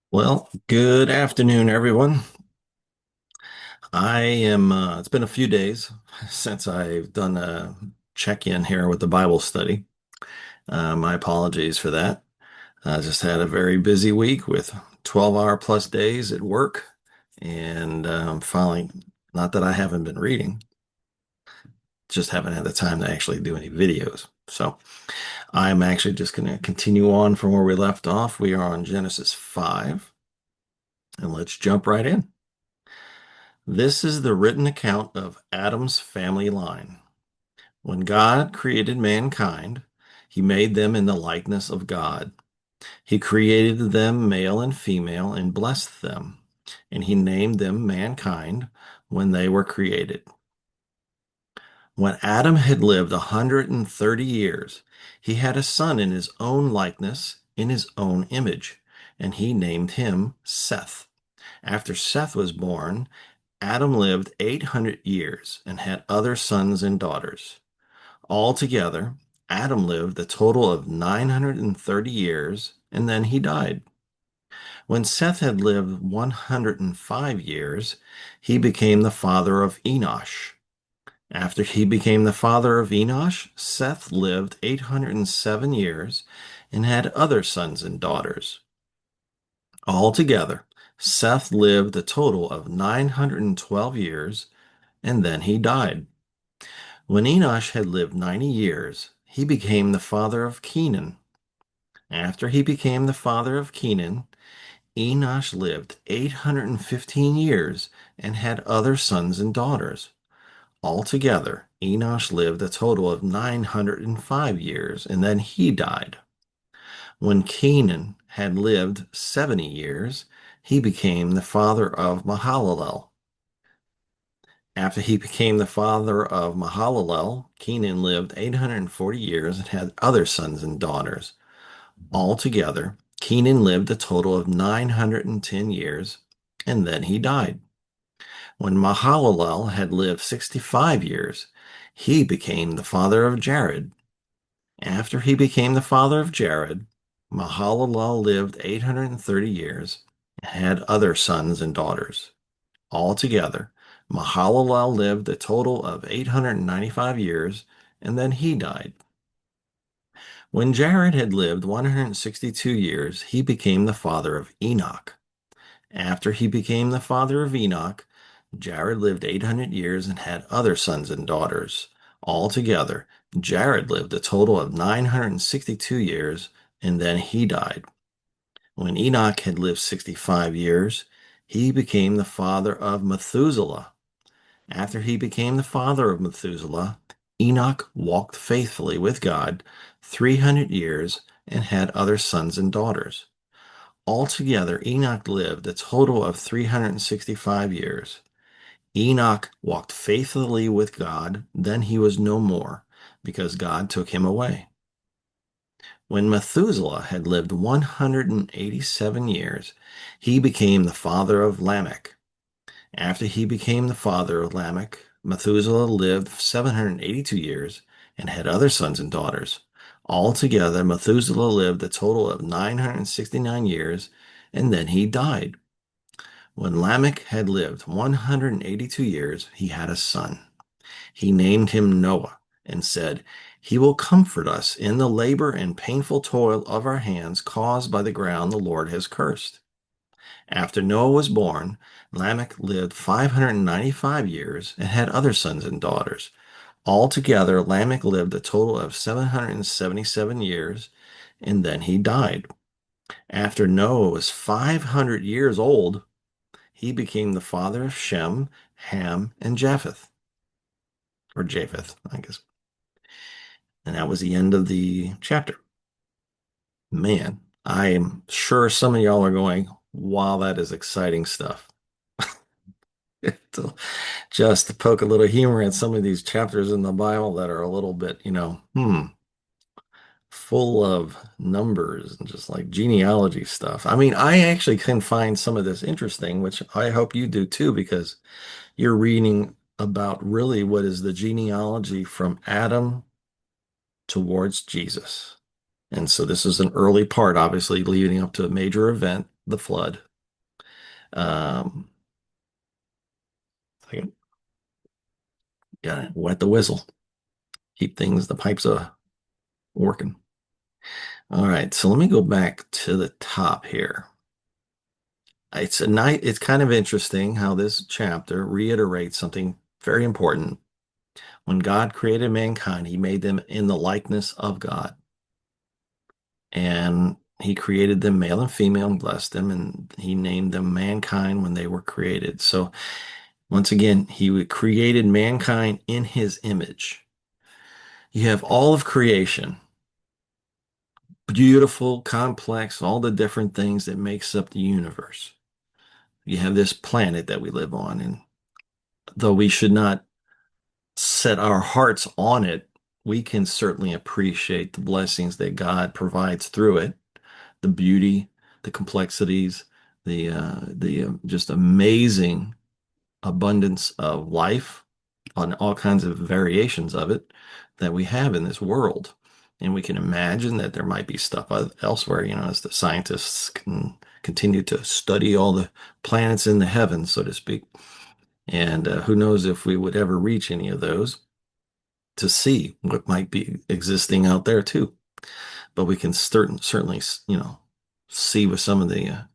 Well, good afternoon, everyone. It's been a few days since I've done a check-in here with the Bible study. My apologies for that. I just had a very busy week with 12-hour plus days at work, and finally, not that I haven't been reading, just haven't had the time to actually do any videos. So I'm actually just going to continue on from where we left off. We are on Genesis 5, and let's jump right in. This is the written account of Adam's family line. When God created mankind, he made them in the likeness of God. He created them male and female and blessed them, and he named them mankind when they were created. When Adam had lived 130 years, he had a son in his own likeness, in his own image, and he named him Seth. After Seth was born, Adam lived 800 years and had other sons and daughters. Altogether, Adam lived a total of 930 years and then he died. When Seth had lived 105 years, he became the father of Enosh. After he became the father of Enosh, Seth lived 807 years and had other sons and daughters. Altogether, Seth lived a total of 912 years and then he died. When Enosh had lived 90 years, he became the father of Kenan. After he became the father of Kenan, Enosh lived 815 years and had other sons and daughters. Altogether, Enosh lived a total of 905 years and then he died. When Kenan had lived 70 years, he became the father of Mahalalel. After he became the father of Mahalalel, Kenan lived 840 years and had other sons and daughters. Altogether, Kenan lived a total of 910 years, and then he died. When Mahalalel had lived 65 years, he became the father of Jared. After he became the father of Jared, Mahalalel lived 830 years and had other sons and daughters. Altogether, Mahalalel lived a total of 895 years, and then he died. When Jared had lived 162 years, he became the father of Enoch. After he became the father of Enoch, Jared lived 800 years and had other sons and daughters. Altogether, Jared lived a total of 962 years, and then he died. When Enoch had lived 65 years, he became the father of Methuselah. After he became the father of Methuselah, Enoch walked faithfully with God 300 years and had other sons and daughters. Altogether, Enoch lived a total of 365 years. Enoch walked faithfully with God, then he was no more, because God took him away. When Methuselah had lived 187 years, he became the father of Lamech. After he became the father of Lamech, Methuselah lived 782 years and had other sons and daughters. Altogether, Methuselah lived a total of 969 years, and then he died. When Lamech had lived 182 years, he had a son. He named him Noah and said, "He will comfort us in the labor and painful toil of our hands caused by the ground the Lord has cursed." After Noah was born, Lamech lived 595 years and had other sons and daughters. Altogether, Lamech lived a total of 777 years, and then he died. After Noah was 500 years old, he became the father of Shem, Ham, and Japheth, or Japheth, I guess. And that was the end of the chapter. Man, I am sure some of y'all are going, wow, that is exciting stuff. Just to poke a little humor at some of these chapters in the Bible that are a little bit, full of numbers and just like genealogy stuff. I mean, I actually can find some of this interesting, which I hope you do too, because you're reading about really what is the genealogy from Adam towards Jesus. And so this is an early part, obviously leading up to a major event, the flood. Um, I gotta wet the whistle, keep things, the pipes working. All right, so let me go back to the top here. It's kind of interesting how this chapter reiterates something very important. When God created mankind, he made them in the likeness of God. And he created them male and female and blessed them, and he named them mankind when they were created. So once again, he created mankind in his image. You have all of creation, beautiful, complex, all the different things that makes up the universe. You have this planet that we live on, and though we should not set our hearts on it, we can certainly appreciate the blessings that God provides through it, the beauty, the complexities, the just amazing abundance of life on all kinds of variations of it that we have in this world. And we can imagine that there might be stuff elsewhere, as the scientists can continue to study all the planets in the heavens, so to speak. And who knows if we would ever reach any of those to see what might be existing out there too. But we can certainly, see with some of the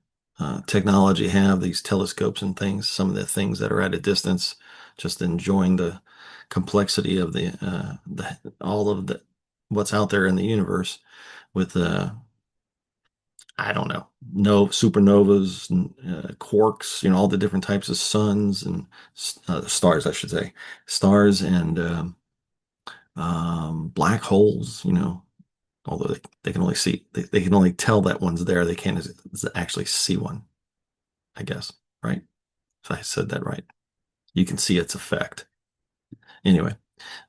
technology have these telescopes and things, some of the things that are at a distance, just enjoying the complexity of the all of the what's out there in the universe with I don't know, no supernovas and quarks, all the different types of suns and stars, I should say, stars and black holes, although they can only see, they can only tell that one's there. They can't actually see one, I guess, right? If I said that right. You can see its effect. Anyway,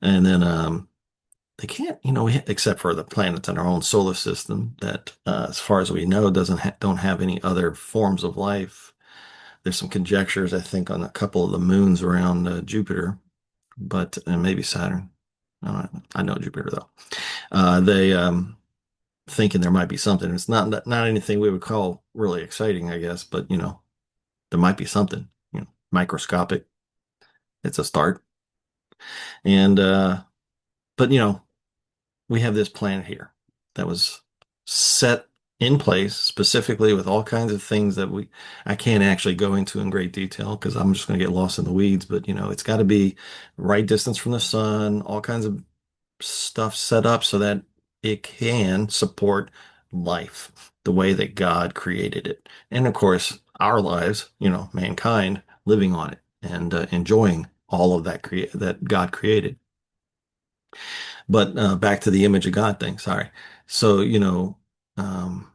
and then they can't, except for the planets in our own solar system that, as far as we know, don't have any other forms of life. There's some conjectures, I think, on a couple of the moons around Jupiter, but and maybe Saturn. I know Jupiter though. They thinking there might be something. It's not anything we would call really exciting, I guess, but there might be something, microscopic. It's a start. And but we have this planet here that was set in place specifically with all kinds of things that I can't actually go into in great detail because I'm just going to get lost in the weeds, but it's got to be right distance from the sun, all kinds of stuff set up so that it can support life the way that God created it. And of course, our lives, mankind living on it and enjoying all of that God created. But back to the image of God thing, sorry. So, um,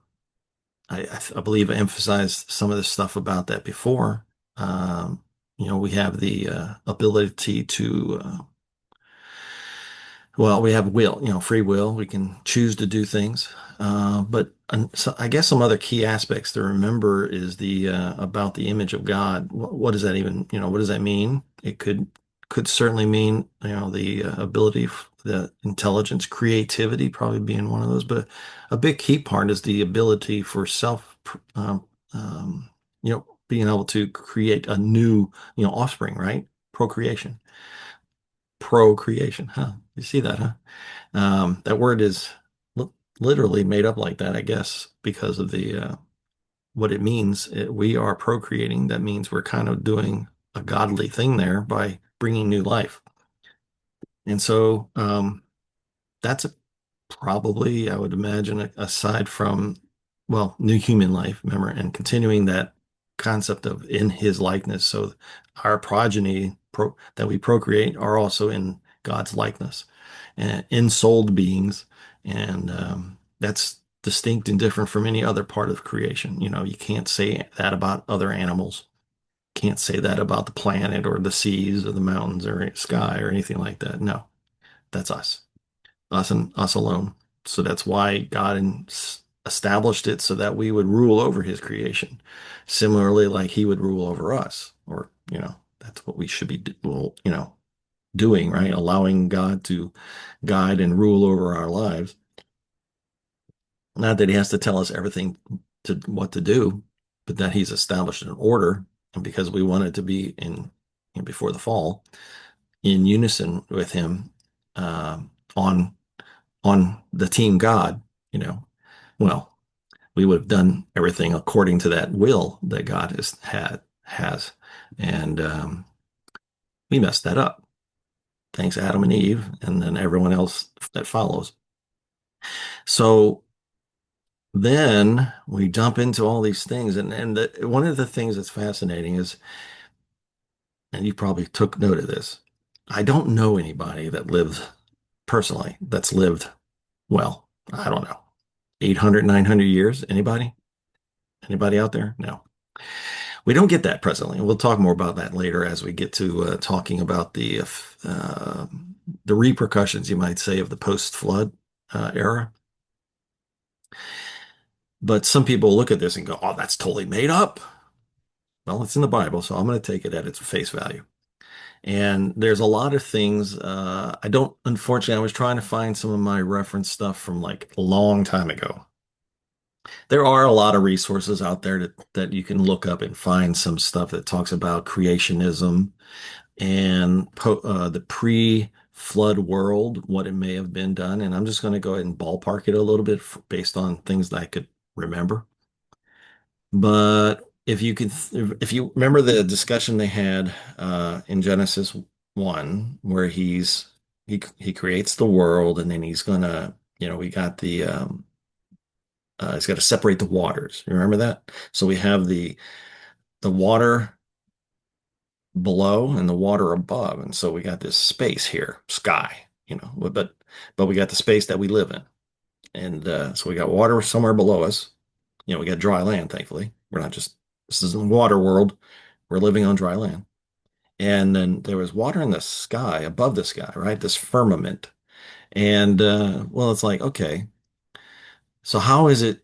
I believe I emphasized some of the stuff about that before. We have the ability to well, we have will, free will. We can choose to do things. But so I guess some other key aspects to remember is the about the image of God. What does that even, what does that mean? It could certainly mean, the ability, the intelligence, creativity, probably being one of those. But a big key part is the ability for um, um, being able to create a new, offspring, right? Procreation. Procreation, huh? You see that, huh? That word is li literally made up like that, I guess, because of the what it means. We are procreating. That means we're kind of doing a godly thing there by bringing new life. And so that's probably, I would imagine, aside from, well, new human life, remember, and continuing that concept of in his likeness. So our progeny that we procreate are also in God's likeness and ensouled beings. And that's distinct and different from any other part of creation. You can't say that about other animals. Can't say that about the planet or the seas or the mountains or sky or anything like that. No, that's us and us alone. So that's why established it so that we would rule over his creation. Similarly, like he would rule over us, or, that's what we should be, doing, right? Allowing God to guide and rule over our lives. Not that he has to tell us everything to what to do, but that he's established an order, and because we wanted to be before the fall in unison with him on the team God, you know, well, we would have done everything according to that will that God has, and we messed that up. Thanks, Adam and Eve, and then everyone else that follows. So then we jump into all these things, and one of the things that's fascinating is, and you probably took note of this, I don't know anybody that lived personally that's lived, well, I don't know, 800, 900 years. Anybody? Anybody out there? No. We don't get that presently. We'll talk more about that later as we get to talking about uh, the repercussions, you might say, of the post-flood era. But some people look at this and go, "Oh, that's totally made up." Well, it's in the Bible, so I'm going to take it at its face value. And there's a lot of things. I don't, unfortunately, I was trying to find some of my reference stuff from like a long time ago. There are a lot of resources out there that you can look up and find some stuff that talks about creationism and the pre-flood world, what it may have been done. And I'm just going to go ahead and ballpark it a little bit based on things that I could remember. But if you remember the discussion they had in Genesis 1, where he creates the world, and then he's gonna, we got he's got to separate the waters. You remember that? So we have the water below and the water above, and so we got this space here, sky, but we got the space that we live in, and so we got water somewhere below us. We got dry land, thankfully. We're not just, this isn't water world. We're living on dry land. And then there was water in the sky, above the sky, right? This firmament. And well, it's like, okay, so how is it,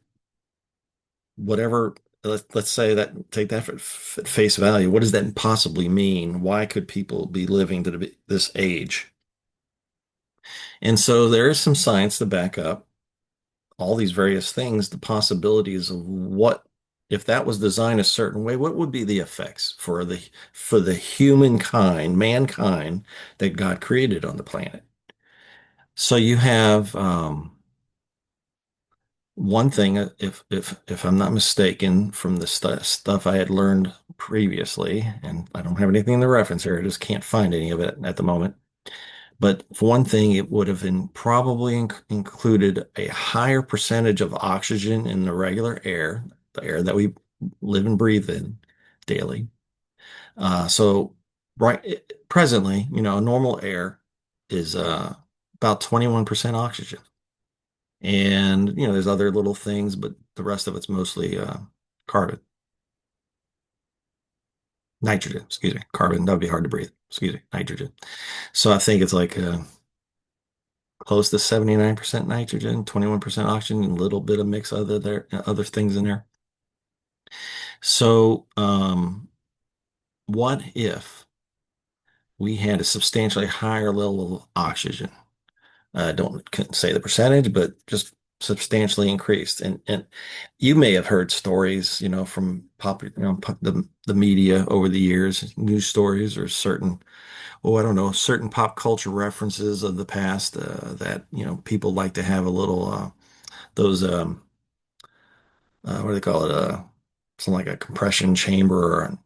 whatever, let's say that, take that at face value. What does that possibly mean? Why could people be living to this age? And so there is some science to back up all these various things, the possibilities of what, if that was designed a certain way, what would be the effects for the humankind, mankind that God created on the planet. So you have one thing, if I'm not mistaken, from the stuff I had learned previously, and I don't have anything to reference here, I just can't find any of it at the moment. But for one thing, it would have probably included a higher percentage of oxygen in the regular air, the air that we live and breathe in daily. So presently, normal air is about 21% oxygen. And, there's other little things, but the rest of it's mostly carbon, nitrogen, excuse me, carbon. That would be hard to breathe. Excuse me, nitrogen. So I think it's like close to 79% nitrogen, 21% oxygen, and a little bit of mix other things in there. So, what if we had a substantially higher level of oxygen? Couldn't say the percentage, but just substantially increased. And you may have heard stories, from the media over the years, news stories or certain, I don't know, certain pop culture references of the past that, people like to have a little those what do they call it? Something like a compression chamber, or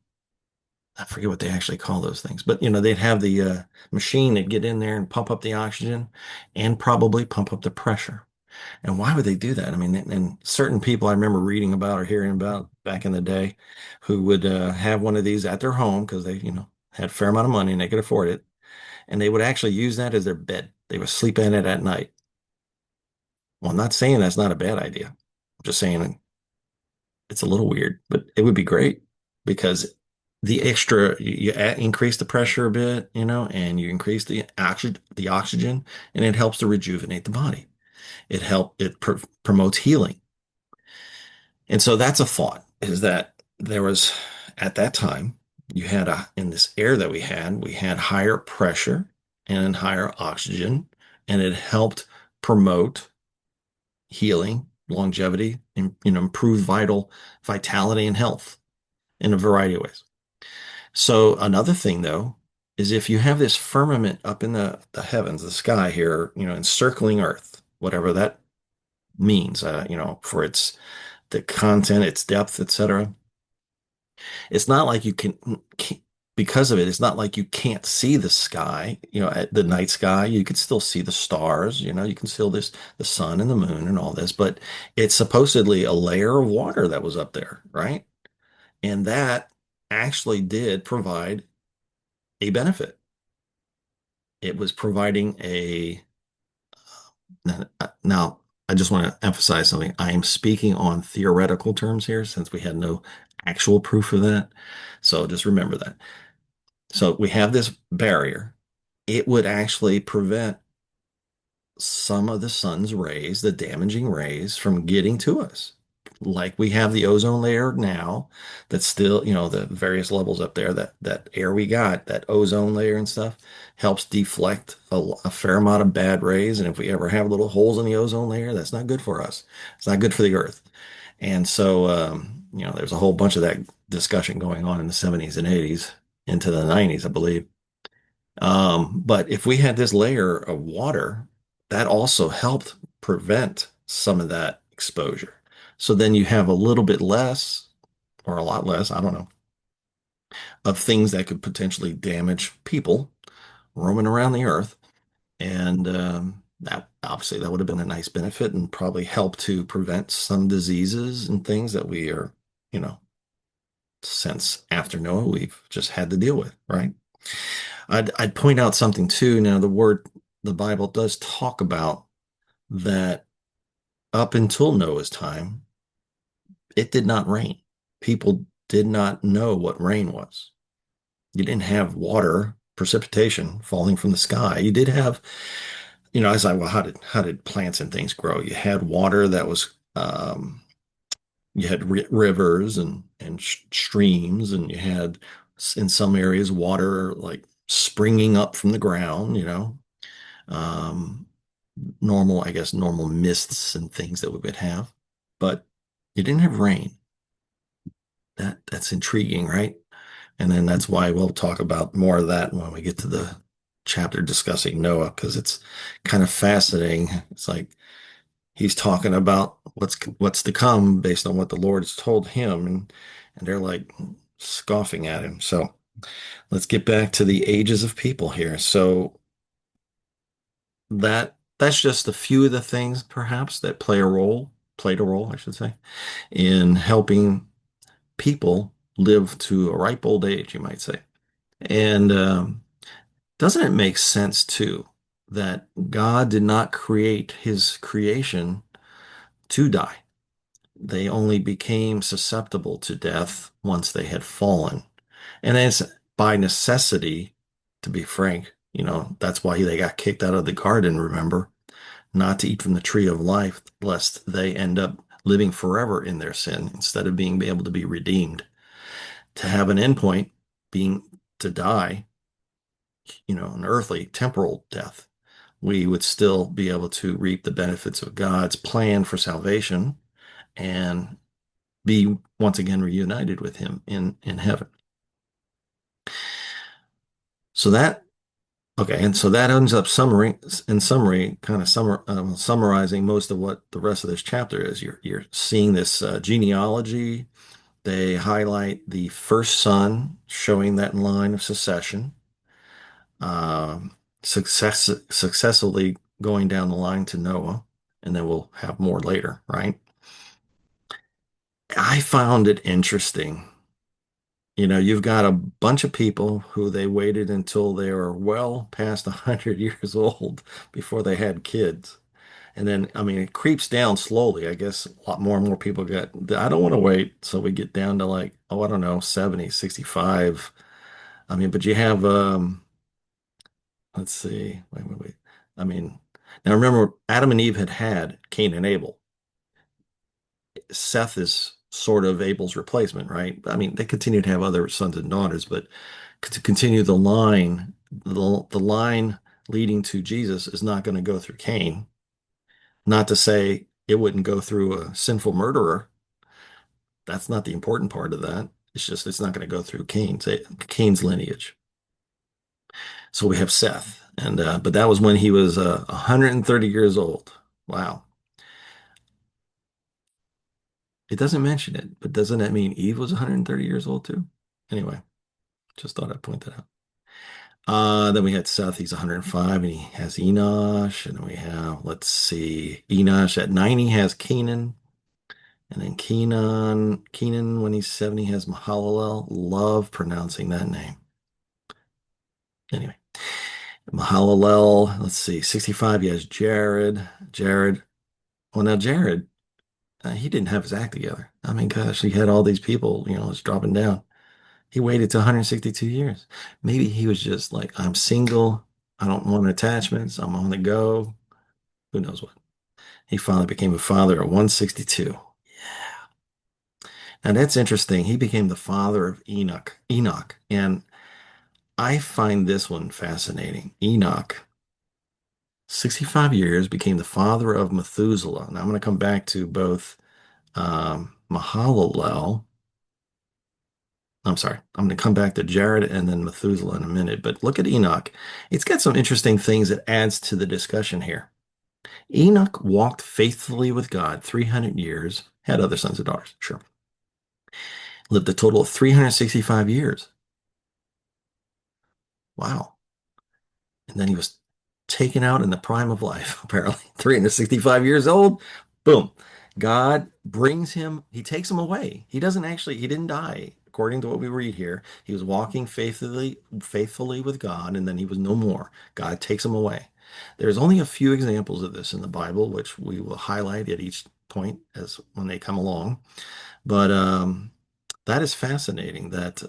I forget what they actually call those things. But they'd have the machine that'd get in there and pump up the oxygen and probably pump up the pressure. And why would they do that? I mean, and certain people I remember reading about or hearing about back in the day who would have one of these at their home because they, had a fair amount of money and they could afford it. And they would actually use that as their bed. They would sleep in it at night. Well, I'm not saying that's not a bad idea. I'm just saying it's a little weird, but it would be great because the extra, increase the pressure a bit, and you increase the oxygen, and it helps to rejuvenate the body. It promotes healing. And so that's a thought, is that there was, at that time, in this air that we had higher pressure and higher oxygen, and it helped promote healing longevity, and improve vitality and health in a variety of ways. So another thing though is if you have this firmament up in the heavens, the sky here, encircling Earth, whatever that means, for its the content, its depth, etc. It's not like can't, because of it, it's not like you can't see the sky, at the night sky. You could still see the stars, you can still this the sun and the moon and all this, but it's supposedly a layer of water that was up there, right? And that actually did provide a benefit. It was providing a now I just want to emphasize something. I am speaking on theoretical terms here since we had no actual proof of that. So just remember that. So we have this barrier. It would actually prevent some of the sun's rays, the damaging rays, from getting to us. Like we have the ozone layer now, that's still, the various levels up there, that air we got, that ozone layer and stuff helps deflect a fair amount of bad rays. And if we ever have little holes in the ozone layer, that's not good for us. It's not good for the earth. And so, there's a whole bunch of that discussion going on in the 70s and 80s into the 90s, I believe. But if we had this layer of water, that also helped prevent some of that exposure. So then you have a little bit less, or a lot less, I don't know, of things that could potentially damage people roaming around the earth. And that obviously that would have been a nice benefit and probably help to prevent some diseases and things that we are, you know, since after Noah, we've just had to deal with, right? I'd point out something too. Now, the Bible does talk about that up until Noah's time, it did not rain. People did not know what rain was. You didn't have water, precipitation falling from the sky. You did have, I was like, well, how did plants and things grow? You had water that was, you had rivers and streams, and you had in some areas water like springing up from the ground, um, I guess, normal mists and things that we would have, but you didn't have rain. That's intriguing, right? And then that's why we'll talk about more of that when we get to the chapter discussing Noah, because it's kind of fascinating. It's like he's talking about what's to come based on what the Lord has told him, and they're like scoffing at him. So let's get back to the ages of people here. So that's just a few of the things perhaps that played a role, I should say, in helping people live to a ripe old age, you might say. And doesn't it make sense too that God did not create his creation to die? They only became susceptible to death once they had fallen. And it's by necessity, to be frank, that's why they got kicked out of the garden, remember? Not to eat from the tree of life, lest they end up living forever in their sin instead of being able to be redeemed. To have an endpoint being to die, an earthly, temporal death, we would still be able to reap the benefits of God's plan for salvation and be once again reunited with him in heaven. So that Okay, and so that ends up summary, kind of summarizing most of what the rest of this chapter is. You're seeing this genealogy. They highlight the first son, showing that line of succession, successfully going down the line to Noah, and then we'll have more later, right? I found it interesting. You've got a bunch of people who they waited until they were well past 100 years old before they had kids. And then, I mean, it creeps down slowly. I guess a lot more and more people I don't want to wait. So we get down to like, oh, I don't know, 70, 65. I mean, but you have, let's see, wait. I mean, now remember, Adam and Eve had Cain and Abel. Seth is sort of Abel's replacement, right? I mean, they continue to have other sons and daughters, but to continue the line leading to Jesus is not going to go through Cain. Not to say It wouldn't go through a sinful murderer. That's not the important part of that. It's just it's not going to go through Cain's lineage. So we have Seth, and but that was when he was 130 years old. Wow. It doesn't mention it, but doesn't that mean Eve was 130 years old too? Anyway, just thought I'd point that out. Then we had Seth, he's 105, and he has Enosh, and we have, let's see, Enosh at 90 has Kenan, and then Kenan when he's 70 has Mahalalel. Love pronouncing that name. Anyway, Mahalalel, let's see, 65, he has Jared. Well, now Jared, he didn't have his act together. I mean, gosh, he had all these people, it's dropping down. He waited to 162 years. Maybe he was just like, I'm single. I don't want attachments. I'm on the go. Who knows what? He finally became a father at 162. Now that's interesting. He became the father of Enoch. And I find this one fascinating. Enoch, 65 years, became the father of Methuselah. Now I'm going to come back to both Mahalalel. I'm sorry. I'm going to come back to Jared and then Methuselah in a minute. But look at Enoch. It's got some interesting things that adds to the discussion here. Enoch walked faithfully with God 300 years, had other sons and daughters, sure. Lived a total of 365 years. Wow. And then he was taken out in the prime of life, apparently. 365 years old. Boom. God brings him, he takes him away. He didn't die, according to what we read here. He was walking faithfully with God, and then he was no more. God takes him away. There's only a few examples of this in the Bible, which we will highlight at each point as when they come along. But that is fascinating. That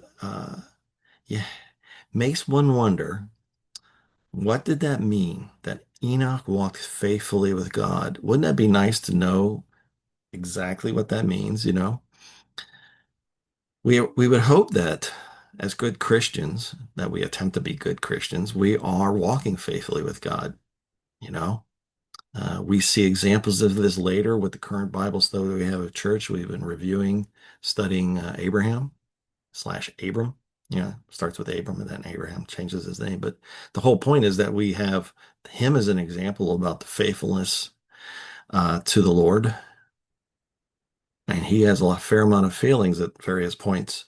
yeah, makes one wonder, what did that mean that Enoch walked faithfully with God? Wouldn't that be nice to know exactly what that means, you know? We would hope that as good Christians, that we attempt to be good Christians, we are walking faithfully with God, you know? We see examples of this later with the current Bible study we have at church. We've been reviewing, studying Abraham slash Abram. Yeah, starts with Abram and then Abraham changes his name. But the whole point is that we have him as an example about the faithfulness to the Lord. And he has a fair amount of feelings at various points.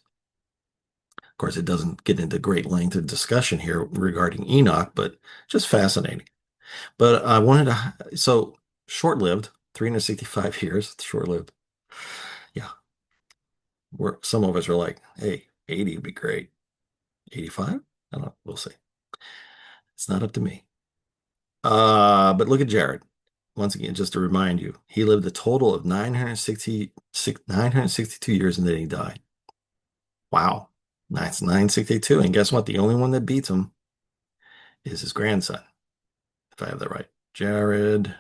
Of course, it doesn't get into great length of discussion here regarding Enoch, but just fascinating. But I wanted to, so short-lived, 365 years, short-lived. Yeah, some of us are like, hey, 80 would be great. 85? I don't know. We'll see. It's not up to me. But look at Jared. Once again, just to remind you, he lived a total of 962 years and then he died. Wow. That's 962. And guess what? The only one that beats him is his grandson, if I have that right. Jared,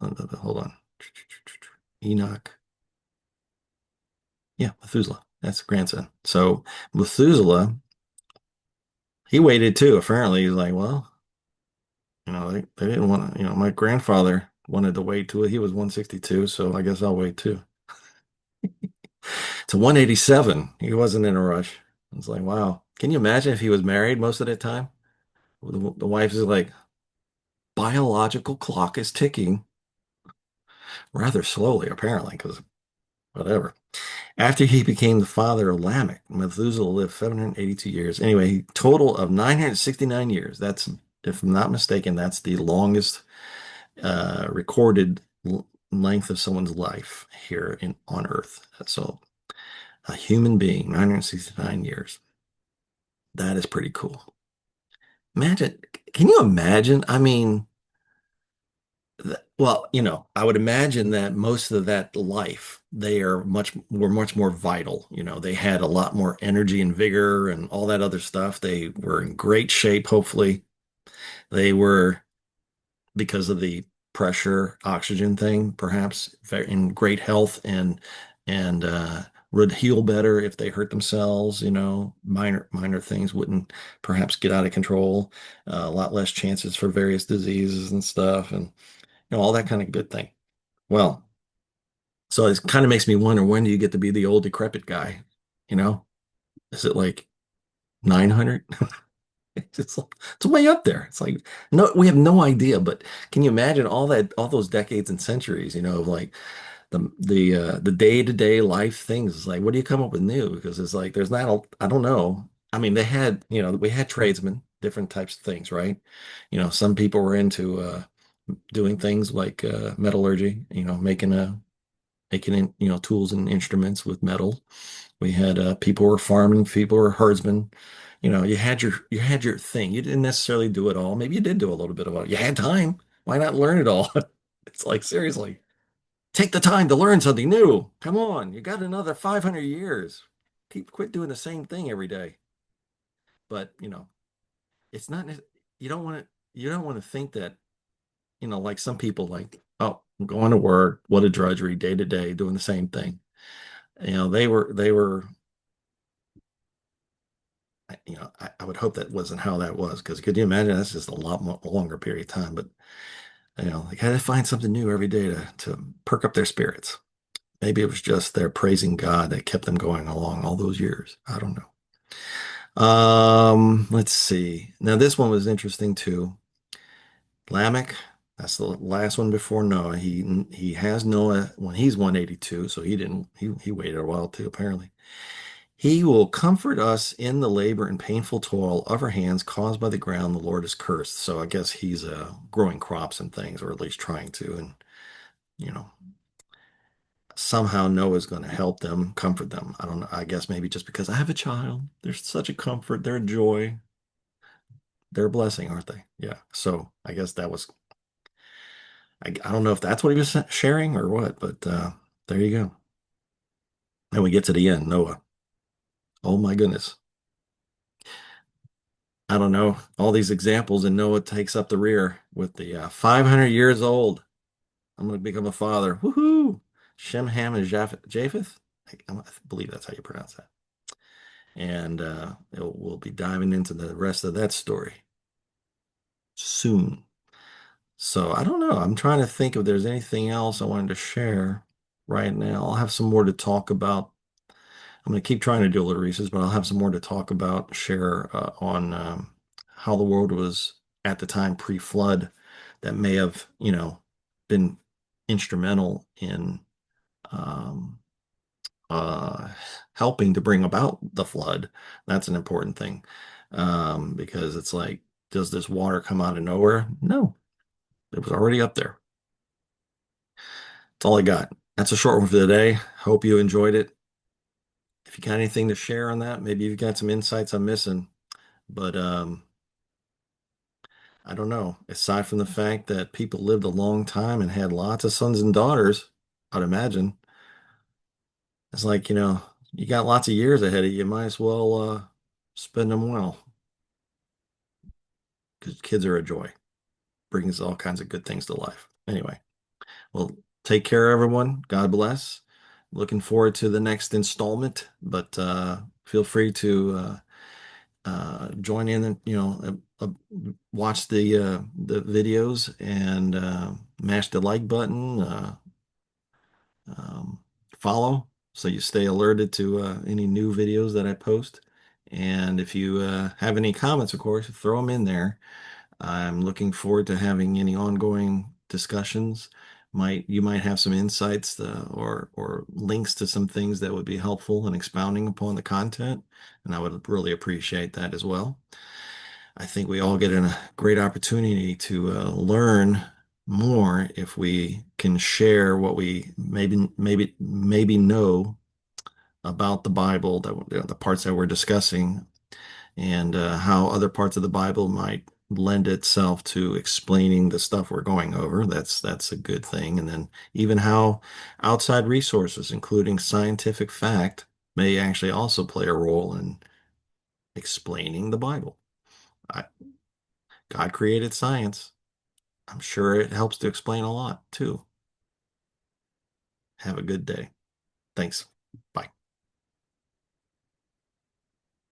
hold on. Enoch. Yeah, Methuselah. That's the grandson. So Methuselah, he waited too. Apparently, he's like, well, they didn't want to, my grandfather wanted to wait till he was 162, so I guess I'll wait too. To 187, he wasn't in a rush. It's like, wow. Can you imagine if he was married most of the time? The wife is like, biological clock is ticking rather slowly, apparently, because whatever. After he became the father of Lamech, Methuselah lived 782 years. Anyway, total of 969 years. That's, if I'm not mistaken, that's the longest recorded length of someone's life here on Earth. So a human being, 969 years. That is pretty cool. Imagine, can you imagine? I mean, well, I would imagine that most of that life, were much more vital. They had a lot more energy and vigor and all that other stuff. They were in great shape, hopefully. They were, because of the pressure oxygen thing, perhaps in great health and would heal better if they hurt themselves. Minor things wouldn't perhaps get out of control. A lot less chances for various diseases and stuff, and all that kind of good thing. Well, so it kind of makes me wonder, when do you get to be the old decrepit guy? You know, is it like 900? It's way up there. It's like, no, we have no idea. But can you imagine all those decades and centuries? Of like the day-to-day life things. It's like, what do you come up with new? Because it's like there's not I don't know. I mean, we had tradesmen, different types of things, right? Some people were into doing things like metallurgy. Making tools and instruments with metal. We had people were farming, people were herdsmen. You had your thing. You didn't necessarily do it all. Maybe you did do a little bit of it. You had time. Why not learn it all? It's like, seriously, take the time to learn something new. Come on, you got another 500 years. Quit doing the same thing every day. But it's not. You don't want to think that, like some people, like, oh, I'm going to work, what a drudgery, day to day, doing the same thing. They were. I would hope that wasn't how that was, because could you imagine? That's just a lot more, a longer period of time. But they had to find something new every day to perk up their spirits. Maybe it was just their praising God that kept them going along all those years. I don't know. Let's see. Now this one was interesting too. Lamech, that's the last one before Noah. He has Noah when he's 182, so he waited a while too, apparently. He will comfort us in the labor and painful toil of our hands caused by the ground the Lord is cursed. So I guess he's growing crops and things, or at least trying to. And, you know, somehow Noah's going to help them, comfort them. I don't know. I guess maybe just because I have a child. They're such a comfort. They're a joy. They're a blessing, aren't they? Yeah. So I guess I don't know if that's what he was sharing or what, but there you go. And we get to the end, Noah. Oh my goodness. I don't know, all these examples, and Noah takes up the rear with the 500 years old. I'm going to become a father. Woohoo! Shem, Ham, and Japheth. I believe that's how you pronounce that. And we'll be diving into the rest of that story soon. So I don't know. I'm trying to think if there's anything else I wanted to share right now. I'll have some more to talk about. I'm going to keep trying to do a little research, but I'll have some more to talk about, share on how the world was at the time pre-flood, that may have, been instrumental in um, uh, helping to bring about the flood. That's an important thing, because it's like, does this water come out of nowhere? No, it was already up there. That's all I got. That's a short one for today. Hope you enjoyed it. If you got anything to share on that, maybe you've got some insights I'm missing. But I don't know. Aside from the fact that people lived a long time and had lots of sons and daughters, I'd imagine it's like, you got lots of years ahead of you. You might as well spend them well, because kids are a joy. Brings all kinds of good things to life. Anyway, well, take care, everyone. God bless. Looking forward to the next installment, but feel free to join in and watch the videos, and mash the like button, um, follow so you stay alerted to any new videos that I post. And if you have any comments, of course, throw them in there. I'm looking forward to having any ongoing discussions. You might have some insights, or links to some things that would be helpful in expounding upon the content, and I would really appreciate that as well. I think we all get a great opportunity to learn more if we can share what we maybe know about the Bible, that the parts that we're discussing, and how other parts of the Bible might lend itself to explaining the stuff we're going over. That's a good thing. And then even how outside resources, including scientific fact, may actually also play a role in explaining the Bible. I, God created science. I'm sure it helps to explain a lot too. Have a good day. Thanks.